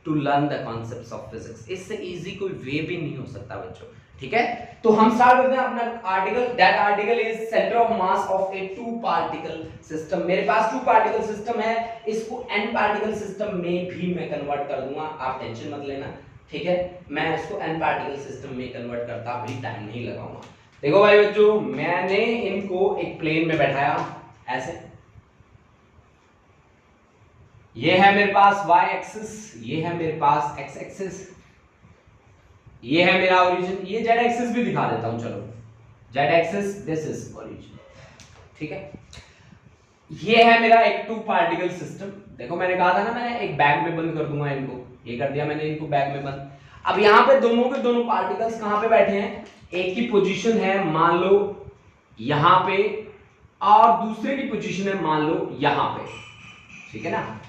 A: to learn the concepts of physics, इससे इजी कोई वे भी नहीं हो सकता बच्चों। ठीक है, तो हम स्टार्ट करते हैं अपना article. That article is centre of mass of a two particle system. मेरे पास टू पार्टिकल सिस्टम है, इसको एन पार्टिकल सिस्टम में भी मैं कन्वर्ट कर दूंगा, आप टेंशन मत लेना। ठीक है, मैं इसको एन पार्टिकल सिस्टम में कन्वर्ट करता भी टाइम नहीं लगाऊंगा। देखो भाई बच्चों, मैंने इनको एक प्लेन में बैठाया ऐसे, ये है मेरे पास y एक्सिस, ये है मेरे पास x एक्सिस, ये है मेरा ओरिजिन, ये z एक्सिस भी दिखा देता हूं, चलो z axis, this is origin. ठीक है, ये है मेरा एक टू पार्टिकल सिस्टम। देखो मैंने कहा था ना, मैं एक बैग में बंद कर दूंगा इनको, ये कर दिया मैंने इनको बैग में बंद। अब यहाँ पे दोनों के दोनों पार्टिकल्स कहां पे बैठे हैं, एक की पोजीशन है मान लो यहां पे, और दूसरे की पोजीशन है मान लो यहां पे। ठीक है ना,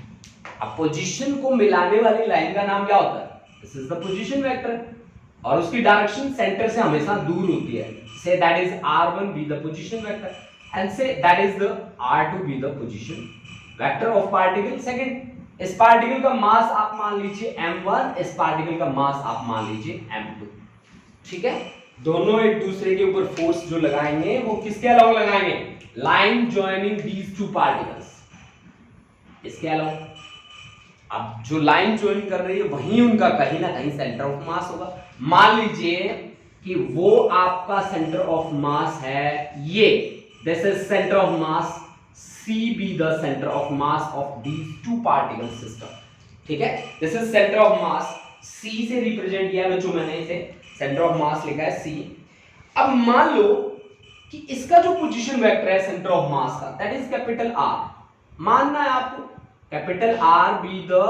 A: अब पोजीशन को मिलाने वाली लाइन का नाम क्या होता है, this is the position vector, और उसकी डायरेक्शन सेंटर से हमेशा दूर होती है। से that is r1 be the position vector, and से that is the r2 be the position vector of particle. Second, इस पार्टिकल का मास आप मान लीजिए m1, इस पार्टिकल का मास आप मान लीजिए m2। ठीक है, दोनों एक दूसरे के ऊपर फोर्स जो लगाएंगे वो किसके अलावा लगाएंगे, line joining these two particles, इसके अलावा। अब जो लाइन ज्वाइन कर रही है वहीं उनका कहीं ना कहीं सेंटर ऑफ मास होगा। मान लीजिए कि वो आपका सेंटर ऑफ मास है ये, this is centre of mass, C be the centre of mass of these two particle system. ठीक है, this is centre of mass, C से रिप्रेजेंट किया है बच्चों मैंने इसे, सेंटर ऑफ मास लिखा है C। अब मान लो कि इसका जो पोजीशन वेक्टर है सेंटर ऑफ मास का, दैट इज कैपिटल R। मानना है आपको capital R be the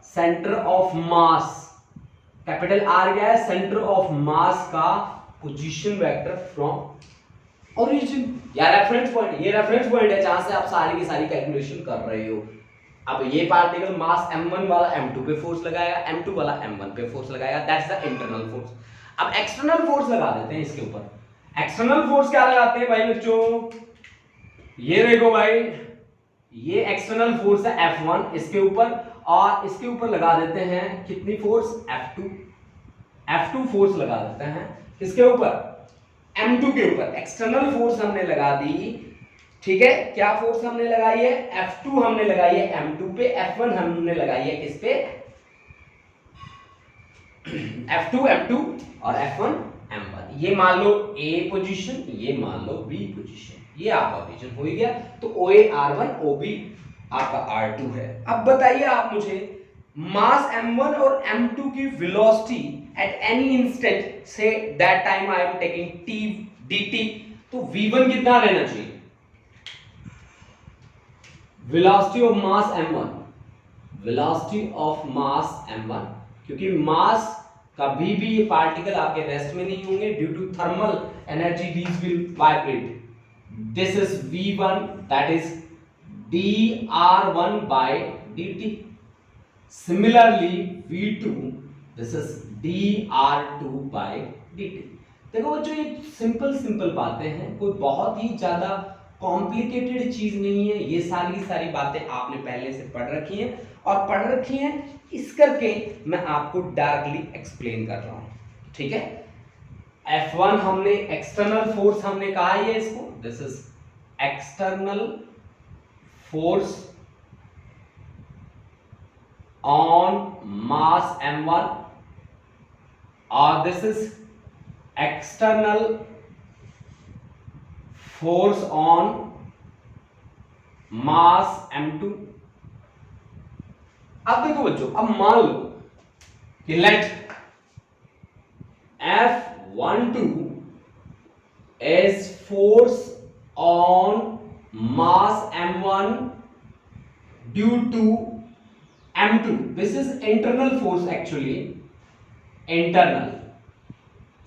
A: centre of mass. Capital R क्या है, सेंटर ऑफ मास का पोजीशन वेक्टर फ्रॉम ओरिजिन या रेफरेंस पॉइंट। ये रेफरेंस पॉइंट है जहां से आप सारी की सारी कैलकुलेशन कर रहे हो। अब ये पार्टिकल मास m1 वाला m2 पे फोर्स लगाएगा, m2 वाला m1 पे फोर्स लगाएगा, दैट्स द इंटरनल फोर्स। अब एक्सटर्नल फोर्स लगा देते हैं इसके ऊपर। एक्सटर्नल फोर्स क्या लगाते हैं भाई बच्चों, ये देखो भाई, ये एक्सटर्नल फोर्स है F1 इसके ऊपर, और इसके ऊपर लगा देते हैं कितनी फोर्स, F2 फोर्स लगा देते हैं किसके ऊपर, M2 के ऊपर। एक्सटर्नल फोर्स हमने लगा दी। ठीक है, क्या फोर्स हमने लगाई है, F2 हमने लगाई है M2 पे, F1 हमने लगाई है किस पे, F2 M2 और F1 M1। ये मान लो A पोजीशन, ये मान लो B पोजीशन, ये आपका ओरिजिन हो गया। तो OA R1, OB आपका R2 है। अब बताइए आप मुझे, मास m1 और m2 की velocity at any instant, say that time I am taking t dt, तो v1 कितना रहना चाहिए, velocity of mass m1, velocity of mass m1, क्योंकि मास कभी भी ये पार्टिकल आपके रेस्ट में नहीं होंगे, due to thermal energy these will vibrate. This is v1, that is dr1 by dt। Similarly V2 this is dr2 by dt। देखो बच्चों ये सिंपल बातें हैं, कोई बहुत ही ज्यादा कॉम्प्लिकेटेड चीज नहीं है। ये सारी की सारी बातें आपने पहले से पढ़ रखी हैं और पढ़ रखी हैं इस करके मैं आपको डायरेक्टली एक्सप्लेन कर रहा हूं। ठीक है, F1 हमने एक्सटर्नल फोर्स हमने कहा है इसको, this is external force on mass m1 or this is external force on mass m2। अब देखो बच्चों, अब मान लो कि late F12 is force on mass m1 due to M2, this is internal force actually, internal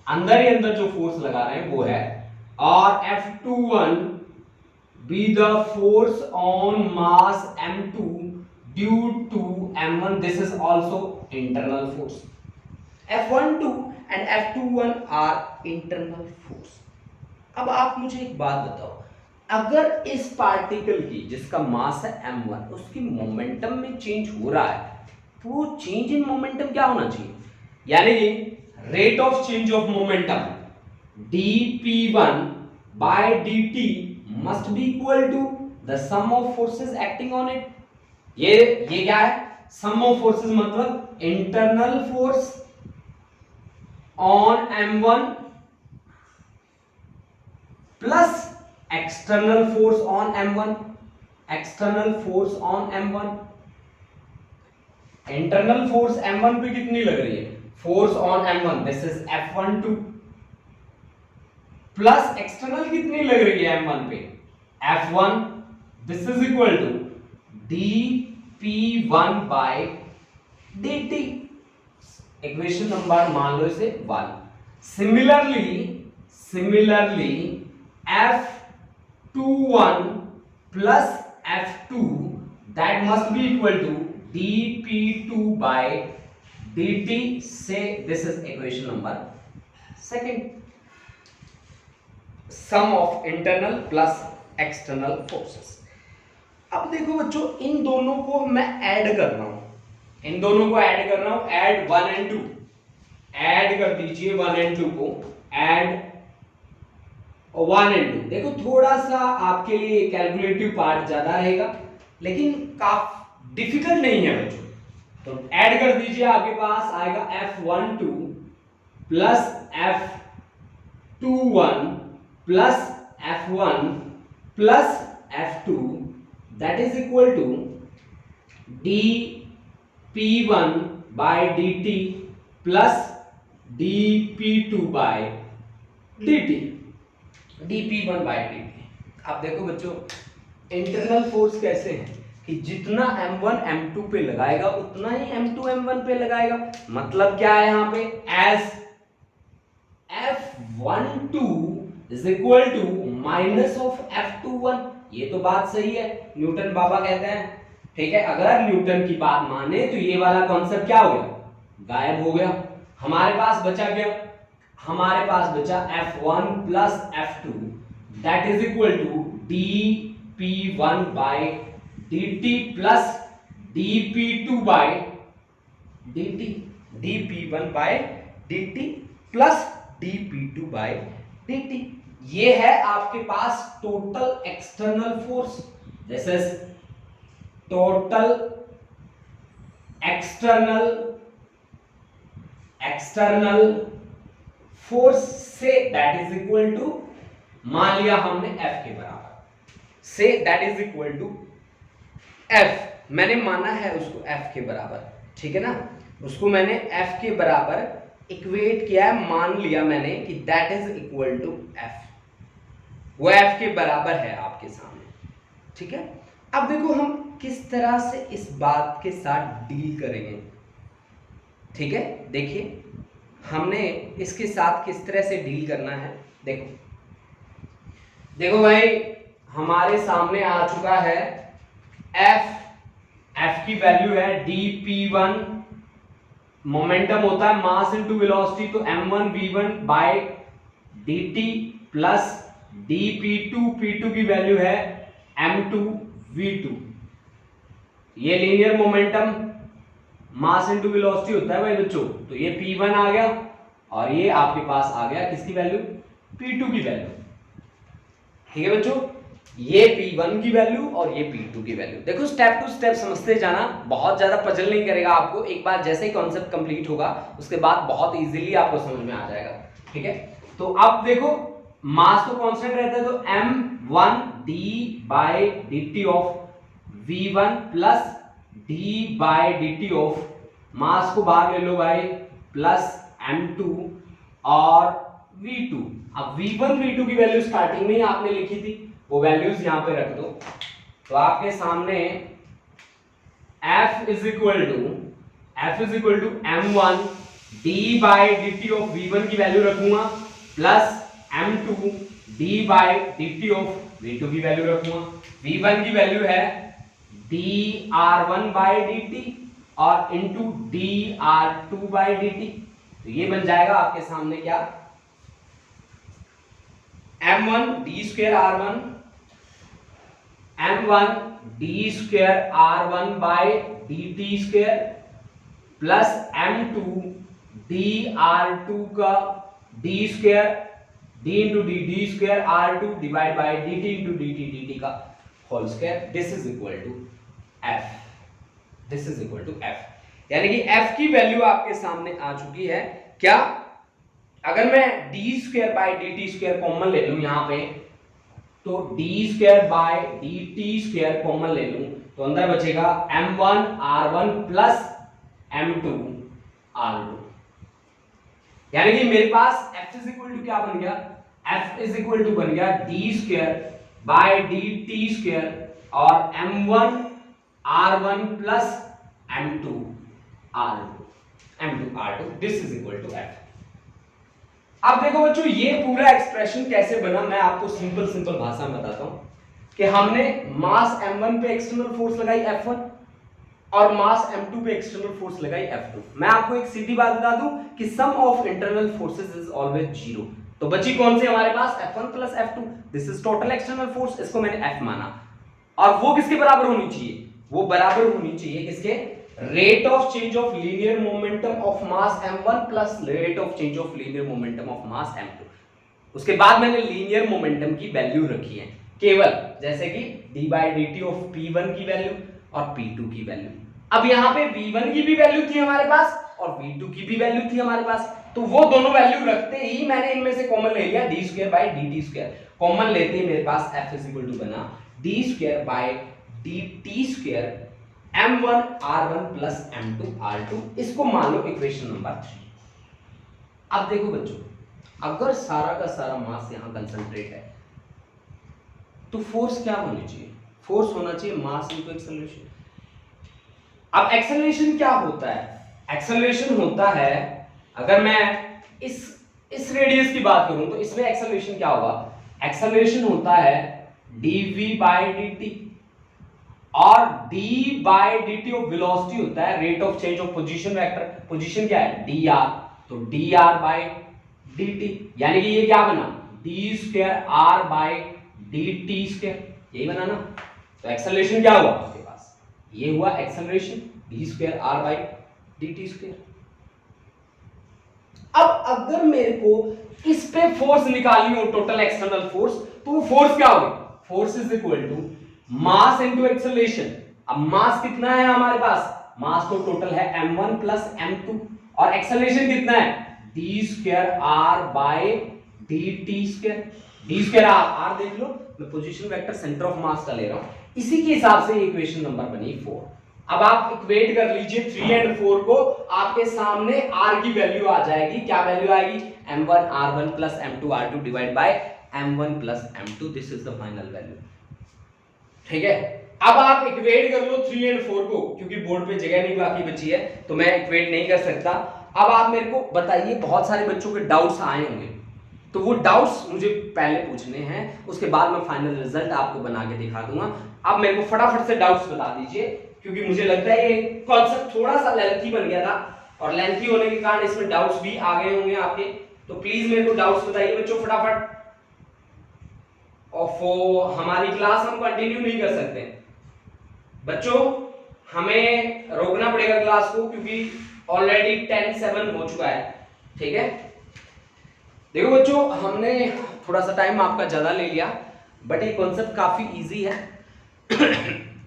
A: अंदर ही अंदर जो force लगा रहे हैं वो है, और F21 be the force on mass M2 due to M1, this is also internal force। F12 and F21 are internal force। अब आप मुझे एक बात बताओ, अगर इस पार्टिकल की जिसका मास है m1 उसकी मोमेंटम में चेंज हो रहा है तो वो चेंज इन मोमेंटम क्या होना चाहिए, यानी कि rate of change of momentum dp1 by dt must be equal to the sum of forces acting on it. ये क्या है, सम ऑफ फोर्सेस मतलब internal force on m1 plus external force on m1, external force on m1। internal force m1 पे कितनी लग रही है, force on m1 this is f12 plus external कितनी लग रही है m1 पे f1, this is equal to dp1 by dt। Equation number मान लो इसे 1। Similarly F21 plus F2 that must be equal to dp2 by dt, say this is equation number 2, sum of internal plus external forces। अब देखो बच्चों, इन दोनों को मैं add कर रहा हूं, ऐड 1 and 2, ऐड कर दीजिए 1 and 2 को, ऐड 1 and 2। देखो थोड़ा सा आपके लिए कैलकुलेटिव पार्ट ज्यादा रहेगा लेकिन काफी डिफिकल्ट नहीं है बच्चों। तो ऐड कर दीजिए, आपके पास आएगा F12 plus F21 plus F1 plus F2 that is equal to dp1 by dt plus dp2 by dt, dp1 by dt। अब देखो बच्चों, इंटरनल फोर्स कैसे है कि जितना m1 m2 पे लगाएगा उतना ही m2 m1 पे लगाएगा। मतलब क्या है यहाँ पे, as F12 is equal to minus of F21। ये तो बात सही है, न्यूटन बाबा कहते हैं। ठीक है, अगर न्यूटन की बात माने तो ये वाला कॉन्सेप्ट क्या हो गया, गायब हो गया। हमारे पास बचा क्या, हमारे पास बचा F1 plus F2 that is equal to dp1 by dt plus dp2 by dt, dp1 by dt plus dp2 by dt। ये है आपके पास total external force, this is total external force say that is equal to, मान लिया हमने F के बराबर, say that is equal to F, मैंने माना है उसको F के बराबर। ठीक है ना, उसको मैंने F के बराबर इक्वेट किया है, मान लिया मैंने कि that is equal to F, वो F के बराबर है आपके सामने। ठीक है, अब देखो हम किस तरह से इस बात के साथ डील करेंगे। ठीक है, देखिए हमने इसके साथ किस तरह से डील करना है। देखो भाई, हमारे सामने आ चुका है F की वैल्यू है dp1, मोमेंटम होता है मास इनटू वेलोसिटी, तो m1 v1 bye dt plus dp2, p2 की वैल्यू है m2 v2। ये linear momentum mass into velocity होता है भाई बच्चों, तो ये p1 आ गया और ये आपके पास आ गया किसकी वैल्यू, p2 की वैल्यू। ठीक है बच्चों, ये P1 की वैल्यू और ये P2 की वैल्यू। देखो स्टेप टू स्टेप समझते जाना, बहुत ज्यादा पजल नहीं करेगा आपको। एक बार जैसे ही कॉन्सेप्ट कंप्लीट होगा उसके बाद बहुत इजीली आपको समझ में आ जाएगा। ठीक है, तो अब देखो मास तो कांस्टेंट रहता है, तो m1 d by dt of v1 plus d by dt of mass को बाहर ले लो भाई प्लस m2 और v2। अब v1 v2 की वैल्यू स्टार्टिंग में ही आपने लिखी थी, वो वैल्यूज यहां पे रख दो। तो आपके सामने f is equal to m1 d by dt of v1 की वैल्यू रखूंगा plus m2 d by dt of v2 की वैल्यू रखूंगा। v1 की वैल्यू है dr1 बाय dt और इंटू dr2 बाय dt। तो ये बन जाएगा आपके सामने क्या, m1 d square r1, m1 d square r1 by dt square plus m2 dr2 का d square d into d square r2 divide by dt into dt का whole square. This is equal to f, this is equal to f। यानी कि f की value आपके सामने आ चुकी है। क्या, अगर मैं d square by dt square common ले लूं यहां पे, तो d square by dt square common ले लूं तो अंदर बचेगा m1 r1 plus m2 r2। यानी कि मेरे पास f इज इक्वल टू क्या बन गया, f इज इक्वल टू बन गया d square by dt square और m1 r1 plus m2 r2। This is equal to f। अब देखो बच्चों ये पूरा एक्सप्रेशन कैसे बना, मैं आपको सिंपल भाषा में बताता हूं कि हमने मास m1 पे एक्सटर्नल फोर्स लगाई F1 और मास m2 पे एक्सटर्नल फोर्स लगाई F2। मैं आपको एक सीधी बात बता दूं कि sum of internal forces is always zero. तो बची कौन सी हमारे पास F1 plus F2, this is total external force, इसको मैंने F माना। और वो किसके बराबर होनी चाहिए, वो बराबर होनी चाहिए किसके, rate of change of linear momentum of mass m1 plus rate of change of linear momentum of mass m2। उसके बाद मैंने लीनियर मोमेंटम की वैल्यू रखी है केवल, जैसे कि d by dt of p1 की वैल्यू और p2 की वैल्यू। अब यहाँ पे v1 की भी वैल्यू थी हमारे पास और v2 की भी वैल्यू थी हमारे पास, तो वो दोनों वैल्यू रखते ही मैंने इनमें से कॉमन ले लिया d square by dt square. Common लेते ही मेरे पास f इज इक्वल टू बना d square by dt square m1 r1 plus m2 r2। इसको मान लो इक्वेशन नंबर 3। अब देखो बच्चों, अगर सारा का सारा मास यहां कंसंट्रेट है तो फोर्स क्या होनी चाहिए, फोर्स होना चाहिए मास इनटू एक्सेलरेशन। अब एक्सेलरेशन क्या होता है, एक्सेलरेशन होता है, अगर मैं इस रेडियस की बात करूं तो इसमें एक्सेलरेशन क्या होगा, एक्सेलरेशन होता है dv बाय dt और d by dt of velocity होता है rate of change of position vector. Position क्या है dr, तो dr बाय dt। यानी कि ये क्या बना d square r by dt square, यही बना ना। तो एक्सेलरेशन क्या हुआ आपके पास, ये हुआ acceleration d square r by dt square. अब अगर मेरे को इस पे फोर्स निकालनी हो, टोटल एक्सटर्नल फोर्स, तो वो फोर्स क्या होगी, force is equal to mass into acceleration. अब मास कितना है हमारे पास, मास तो टोटल है m1 प्लस m2 और एक्सेलरेशन कितना है d square r by dt square. d square r देख लो, मैं position vector centre of mass का ले रहा हूं, इसी के हिसाब से इक्वेशन नंबर बनी 4। अब आप इक्वेट कर लीजिए 3 और 4 को, आपके सामने r की वैल्यू आ जाएगी। क्या वैल्यू आएगी, m1 r1 plus m2 r2 divide bye m1 plus m2। This is the final value. ठीक है, अब आप इक्वेट कर लो 3 और 4 को, क्योंकि बोर्ड पे जगह नहीं बाकी बची है तो मैं इक्वेट नहीं कर सकता। अब आप मेरे को बताइए, बहुत सारे बच्चों के डाउट्स आए होंगे, तो वो डाउट्स मुझे पहले पूछने हैं, उसके बाद मैं फाइनल रिजल्ट आपको बना के दिखा दूंगा। अब मेरे को फटाफट से डाउट्स बता दीजिए क्योंकि मुझे लगता है ये कॉन्सेप्ट थोड़ा सा लेंथी बन गया था, और लेंथी होने के कारण इसमें डाउट्स भी आ गए होंगे आपके। तो प्लीज मेरे को डाउट्स बताइए बच्चों फटाफट। और हमारी क्लास हम कंटिन्यू नहीं कर सकते बच्चों, हमें रोकना पड़ेगा क्लास को, क्योंकि ऑलरेडी 10:07 हो चुका है। ठीक है, देखो बच्चों, हमने थोड़ा सा टाइम आपका ज्यादा ले लिया, बट ये कॉन्सेप्ट काफी इजी है।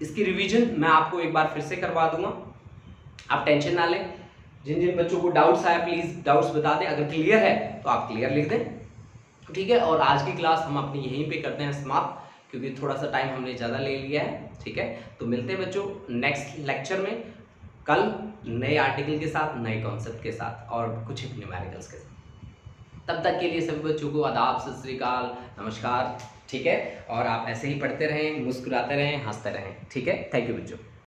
A: इसकी रिवीजन मैं आपको एक बार फिर से करवा दूंगा, आप टेंशन ना लें। जिन जिन बच्चों को डाउट्स आया प्लीज डाउट्स बता दें, अगर क्लियर है तो आप क्लियर लिख दें। ठीक है, और आज की क्लास हम अपनी यहीं पे करते हैं समाप्त, क्योंकि थोड़ा सा टाइम हमने ज़्यादा ले लिया है। ठीक है, तो मिलते हैं बच्चों नेक्स्ट लेक्चर में कल नए आर्टिकल के साथ, नए कॉन्सेप्ट के साथ और कुछ न्यूमेरिकल्स के साथ। तब तक के लिए सभी बच्चों को आदाब, सत श्री अकाल, नमस्कार। ठीक है, और आप ऐसे ही पढ़ते रहें, मुस्कुराते रहें, हंसते रहें। ठीक है, थैंक यू बच्चों।